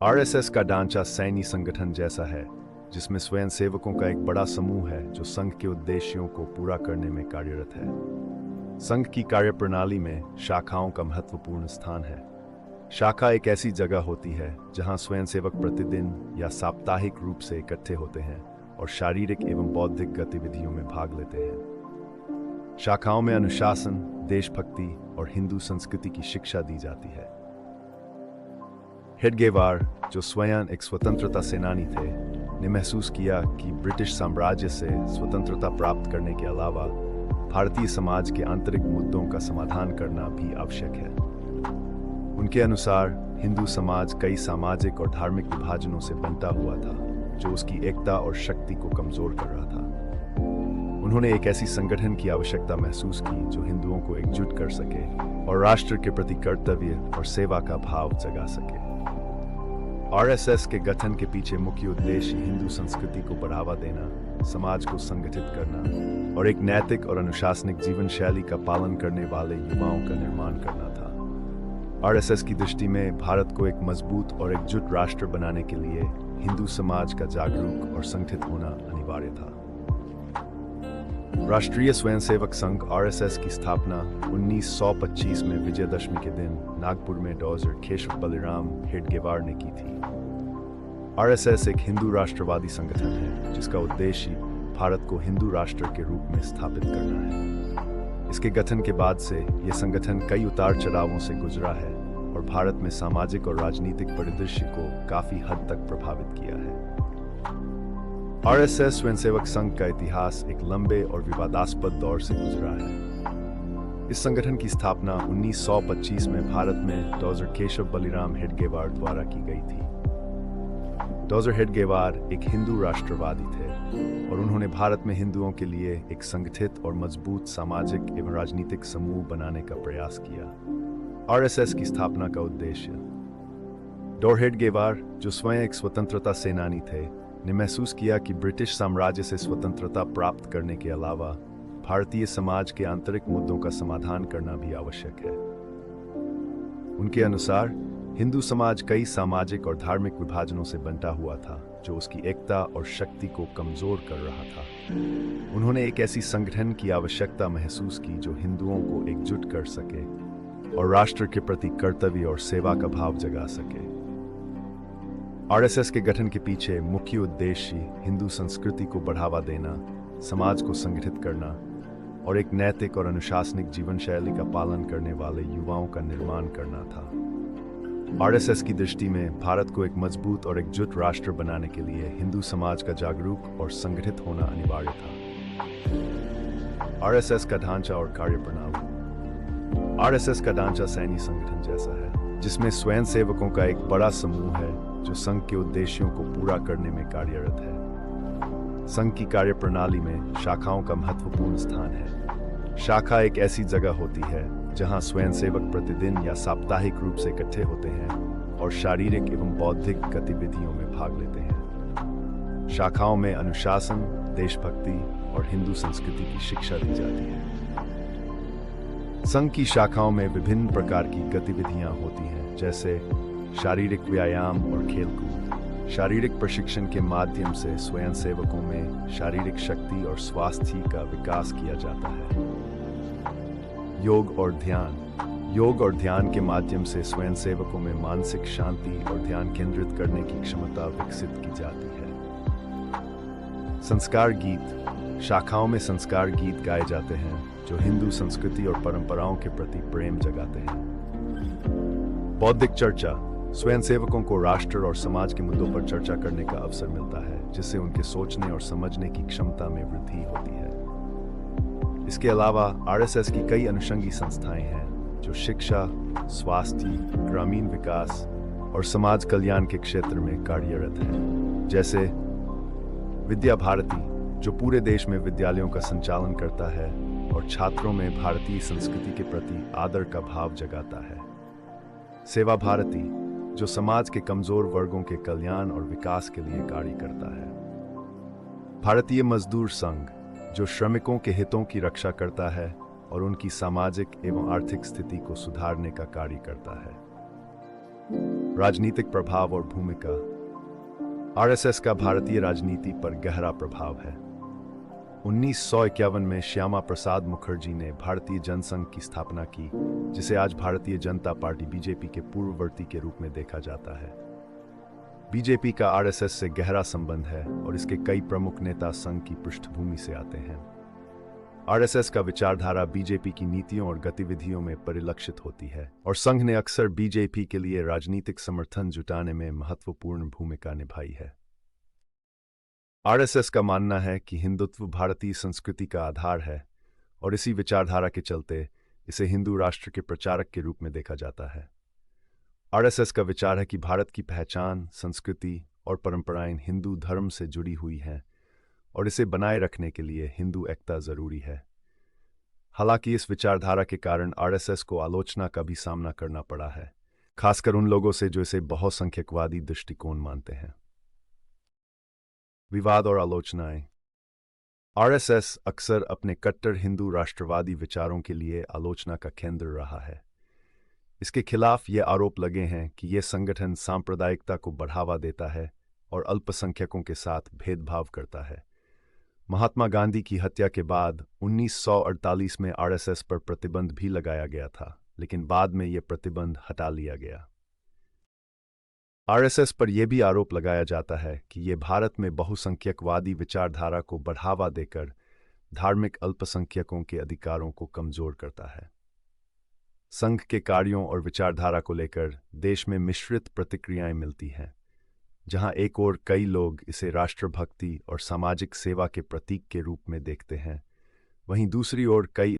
RSS का ढांचा सैन्य संगठन जैसा है, जिसमें स्वयंसेवकों का एक बड़ा समूह है जो संघ के उद्देश्यों को पूरा करने में कार्यरत है। संघ की कार्यप्रणाली में शाखाओं का महत्वपूर्ण स्थान है। शाखा एक ऐसी जगह होती है जहां स्वयंसेवक प्रतिदिन या साप्ताहिक रूप से इकट्ठे होते हैं और शारीरिक एवं बौद्धिक गतिविधियों में भाग लेते हैं। शाखाओं में अनुशासन, देशभक्ति और हिंदू संस्कृति की शिक्षा दी जाती है। हेडगेवार, जो स्वयं एक स्वतंत्रता सेनानी थे, ने महसूस किया कि ब्रिटिश साम्राज्य से स्वतंत्रता प्राप्त करने के अलावा भारतीय समाज के आंतरिक मुद्दों का समाधान करना भी आवश्यक है। उनके अनुसार हिंदू समाज कई सामाजिक और धार्मिक विभाजनों से बनता हुआ था, जो उसकी एकता और शक्ति को कमजोर कर रहा था। उन्होंने एक ऐसी संगठन की आवश्यकता महसूस की जो हिंदुओं को एकजुट कर सके और राष्ट्र के प्रति कर्तव्य और सेवा का भाव जगा सके। आरएसएस के गठन के पीछे मुख्य उद्देश्य हिंदू संस्कृति को बढ़ावा देना, समाज को संगठित करना और एक नैतिक और अनुशासनिक जीवन शैली का पालन करने वाले युवाओं का निर्माण करना था। आरएसएस की दृष्टि में भारत को एक मजबूत और एकजुट राष्ट्र बनाने के लिए हिंदू समाज का जागरूक और संगठित होना अनिवार्य था। राष्ट्रीय स्वयंसेवक संघ आरएसएस की स्थापना 1925 में विजयदशमी के दिन नागपुर में डॉक्टर केशव बलिराम हेडगेवार ने की थी। आरएसएस एक हिंदू राष्ट्रवादी संगठन है जिसका उद्देश्य भारत को हिंदू राष्ट्र के रूप में स्थापित करना है। इसके गठन के बाद से यह संगठन कई उतार चढ़ावों से गुजरा है और भारत में सामाजिक और राजनीतिक परिदृश्य को काफी हद तक प्रभावित किया है। आरएसएस स्वयंसेवक संघ का इतिहास एक लंबे और विवादास्पद दौर से गुजरा है। इस संगठन की स्थापना 1925 में भारत में डॉक्टर केशव बलिराम हेडगेवार द्वारा की गई थी। डॉक्टर हेडगेवार एक हिंदू राष्ट्रवादी थे और उन्होंने भारत में हिंदुओं के लिए एक संगठित और मजबूत सामाजिक एवं राजनीतिक समूह बनाने का प्रयास किया। आरएसएस की स्थापना का उद्देश्य। डॉक्टर हेडगेवार, जो स्वयं एक स्वतंत्रता सेनानी थे, ने महसूस किया कि ब्रिटिश साम्राज्य से स्वतंत्रता प्राप्त करने के अलावा भारतीय समाज के आंतरिक मुद्दों का समाधान करना भी आवश्यक है। उनके अनुसार हिंदू समाज कई सामाजिक और धार्मिक विभाजनों से बनता हुआ था, जो उसकी एकता और शक्ति को कमजोर कर रहा था। उन्होंने एक ऐसी संगठन की आवश्यकता महसूस की जो हिंदुओं को एकजुट कर सके और राष्ट्र के प्रति कर्तव्य और सेवा का भाव जगा सके। आरएसएस के गठन के पीछे मुख्य उद्देश्य हिंदू संस्कृति को बढ़ावा देना, समाज को संगठित करना और एक नैतिक और अनुशासनिक जीवन शैली का पालन करने वाले युवाओं का निर्माण करना था। आरएसएस की दृष्टि में भारत को एक मजबूत और एकजुट राष्ट्र बनाने के लिए हिंदू समाज का जागरूक और संगठित होना अनिवार्य था। आरएसएस का ढांचा और कार्यप्रणाली। आरएसएस का ढांचा सैन्य संगठन जैसा है, जिसमें स्वयंसेवकों का एक बड़ा समूह है जो संघ के उद्देश्यों को पूरा करने में कार्यरत है। संघ की कार्यप्रणाली में शाखाओं का महत्वपूर्ण स्थान है। शाखा एक ऐसी जगह होती है जहां स्वयंसेवक प्रतिदिन या साप्ताहिक रूप से इकट्ठे होते हैं और शारीरिक एवं बौद्धिक गतिविधियों में भाग लेते हैं। शाखाओं में अनुशासन, देशभक्ति और हिंदू संस्कृति की शिक्षा दी जाती है। संघ की शाखाओं में विभिन्न प्रकार की गतिविधियां होती हैं, जैसे शारीरिक व्यायाम और खेलकूद। शारीरिक प्रशिक्षण के माध्यम से स्वयंसेवकों में शारीरिक शक्ति और स्वास्थ्य का विकास किया जाता है। योग और ध्यान। योग और ध्यान के माध्यम से स्वयंसेवकों में मानसिक शांति और ध्यान केंद्रित करने की क्षमता विकसित की जाती है। संस्कार गीत। शाखाओं में संस्कार गीत गाए जाते हैं जो हिंदू संस्कृति और परंपराओं के प्रति प्रेम जगाते हैं। बौद्धिक चर्चा। स्वयंसेवकों को राष्ट्र और समाज के मुद्दों पर चर्चा करने का अवसर मिलता है, जिससे उनके सोचने और समझने की क्षमता में वृद्धि होती है। इसके अलावा आरएसएस की कई अनुषंगी संस्थाएं हैं जो शिक्षा, स्वास्थ्य, ग्रामीण विकास और समाज कल्याण के क्षेत्र में कार्यरत हैं, जैसे विद्या भारती, जो पूरे देश में विद्यालयों का संचालन करता है और छात्रों में भारतीय संस्कृति के प्रति आदर का भाव जगाता है। सेवा भारती, जो समाज के कमजोर वर्गों के कल्याण और विकास के लिए कार्य करता है। भारतीय मजदूर संघ, जो श्रमिकों के हितों की रक्षा करता है और उनकी सामाजिक एवं आर्थिक स्थिति को सुधारने का कार्य करता है। राजनीतिक प्रभाव और भूमिका। आरएसएस का भारतीय राजनीति पर गहरा प्रभाव है। 1951 में श्यामा प्रसाद मुखर्जी ने भारतीय जनसंघ की स्थापना की, जिसे आज भारतीय जनता पार्टी बीजेपी के पूर्ववर्ती के रूप में देखा जाता है। बीजेपी का आरएसएस से गहरा संबंध है और इसके कई प्रमुख नेता संघ की पृष्ठभूमि से आते हैं। आरएसएस का विचारधारा बीजेपी की नीतियों और गतिविधियों में परिलक्षित होती है और संघ ने अक्सर बीजेपी के लिए राजनीतिक समर्थन जुटाने में महत्वपूर्ण भूमिका निभाई है। आरएसएस का मानना है कि हिंदुत्व भारतीय संस्कृति का आधार है और इसी विचारधारा के चलते इसे हिंदू राष्ट्र के प्रचारक के रूप में देखा जाता है। आरएसएस का विचार है कि भारत की पहचान, संस्कृति और परंपराएं हिंदू धर्म से जुड़ी हुई हैं और इसे बनाए रखने के लिए हिंदू एकता जरूरी है। हालांकि इस विचारधारा के कारण आरएसएस को आलोचना का भी सामना करना पड़ा है, खासकर उन लोगों से जो इसे बहुसंख्यकवादी दृष्टिकोण मानते हैं। विवाद और आलोचनाएं। आरएसएस अक्सर अपने कट्टर हिंदू राष्ट्रवादी विचारों के लिए आलोचना का केंद्र रहा है। इसके खिलाफ ये आरोप लगे हैं कि यह संगठन सांप्रदायिकता को बढ़ावा देता है और अल्पसंख्यकों के साथ भेदभाव करता है। महात्मा गांधी की हत्या के बाद 1948 में आरएसएस पर प्रतिबंध भी लगाया गया था, लेकिन बाद में यह प्रतिबंध हटा लिया गया। आरएसएस पर यह भी आरोप लगाया जाता है कि यह भारत में बहुसंख्यकवादी विचारधारा को बढ़ावा देकर धार्मिक अल्पसंख्यकों के अधिकारों को कमजोर करता है। संघ के कार्यों और विचारधारा को लेकर देश में मिश्रित प्रतिक्रियाएं मिलती हैं, जहां एक ओर कई लोग इसे राष्ट्रभक्ति और सामाजिक सेवा के प्रतीक के रूप में देखते हैं, वहीं दूसरी ओर कई